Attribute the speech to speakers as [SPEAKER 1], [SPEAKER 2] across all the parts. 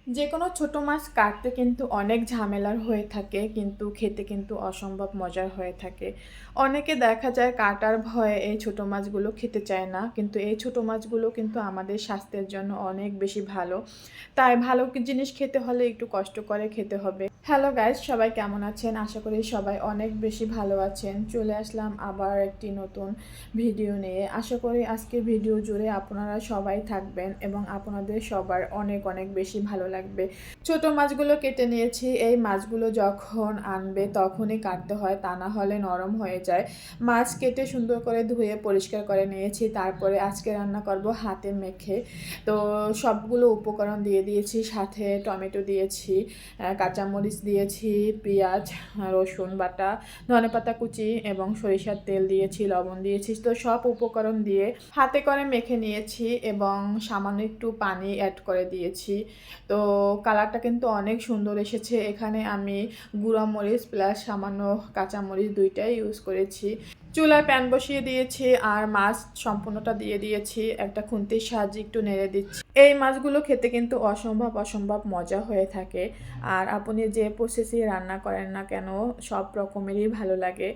[SPEAKER 1] যে কোনো ছোট মাছ কাটতে কিন্তু অনেক ঝামেলার হয়ে থাকে, কিন্তু খেতে কিন্তু অসম্ভব মজার হয়ে থাকে। অনেকে দেখা যায় কাটার ভয়ে এই ছোট মাছগুলো খেতে চায় না, কিন্তু এই ছোট মাছগুলো কিন্তু আমাদের স্বাস্থ্যের জন্য অনেক বেশি ভালো। তাই ভালো জিনিস খেতে হলে একটু কষ্ট করে খেতে হবে। হ্যালো গাইস, সবাই কেমন আছেন? আশা করি সবাই অনেক বেশি ভালো আছেন। চলে আসলাম আবার একটি নতুন ভিডিও নিয়ে। আশা করি আজকের ভিডিও জুড়ে আপনারা সবাই থাকবেন এবং আপনাদের সবার অনেক অনেক বেশি ভালো লাগবে। ছোট মাছগুলো কেটে নিয়েছি। এই মাছগুলো যখন আনবে তখনই কাটতে হয়, তা না হলে নরম হয়ে যায়। মাছ কেটে সুন্দর করে ধুয়ে পরিষ্কার করে নিয়েছি। তারপরে আজকে রান্না করব হাতে মেখে। তো সবগুলো উপকরণ দিয়ে দিয়েছি, সাথে টমেটো দিয়েছি, কাঁচামরিচ দিয়েছি, পেঁয়াজ, রসুন বাটা, ধনেপাতা কুচি এবং সরিষার তেল দিয়েছি, লবণ দিয়েছি। তো সব উপকরণ দিয়ে হাতে করে মেখে নিয়েছি এবং সামান্য একটু পানি অ্যাড করে দিয়েছি। তো কালারটা কিন্তু অনেক সুন্দর এসেছে। এখানে আমি গুঁড়া মরিচ প্লাস সামান্য কাঁচামরিচ দুইটাই ইউজ করেছি। চুলায় প্যান বসিয়ে দিয়েছি আর মাছ সম্পূর্ণটা দিয়ে দিয়েছি। একটা খুন্তির সাহায্যে একটু নেড়ে দিচ্ছি। এই মাছগুলো খেতে কিন্তু অসম্ভব অসম্ভব মজা হয়ে থাকে। আর আপনি যে প্রসেসে রান্না করেন না কেন, সব রকমেরই ভালো লাগে।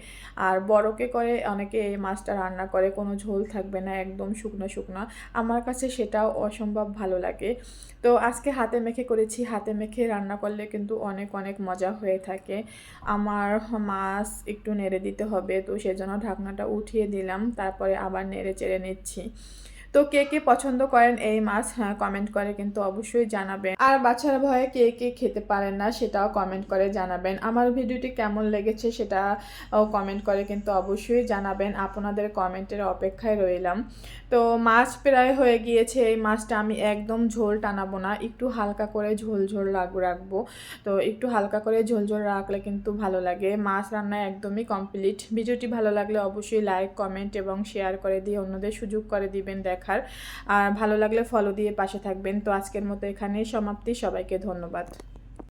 [SPEAKER 1] আর বড়কে করে অনেকে এই মাছটা রান্না করে, কোনো ঝোল থাকবে না, একদম শুকনো শুকনো। আমার কাছে সেটাও অসম্ভব ভালো লাগে। তো আজকে হাতে মেখে করেছি। হাতে মেখে রান্না করলে কিন্তু অনেক অনেক মজা হয়ে থাকে। আমার মাছ একটু নেড়ে দিতে হবে, তো সেজন্য ঢাকনাটা উঠিয়ে দিলাম। তারপরে আবার নেড়ে চেড়ে নিচ্ছি। তো কে কে পছন্দ করেন এই মাছ, হ্যাঁ কমেন্ট করে কিন্তু অবশ্যই জানাবেন। আর বাচ্চারা ভয়ে কে কে খেতে পারেন না সেটাও কমেন্ট করে জানাবেন। আমার ভিডিওটি কেমন লেগেছে সেটাও কমেন্ট করে কিন্তু অবশ্যই জানাবেন। আপনাদের কমেন্টের অপেক্ষায় রইলাম। তো মাছ প্রায় হয়ে গিয়েছে। এই মাছটা আমি একদম ঝোল টানাবো না, একটু হালকা করে ঝোল ঝোল রাখবো। তো একটু হালকা করে ঝোল ঝোল রাখলে কিন্তু ভালো লাগে। মাছ রান্না একদমই কমপ্লিট। ভিডিওটি ভালো লাগলে অবশ্যই লাইক, কমেন্ট এবং শেয়ার করে দিয়ে অন্যদের সুযোগ করে দিবেন দেখার। আর ভালো লাগলে ফলো দিয়ে পাশে থাকবেন। তো আজকের মতো এখানেই সমাপ্তি। সবাইকে ধন্যবাদ।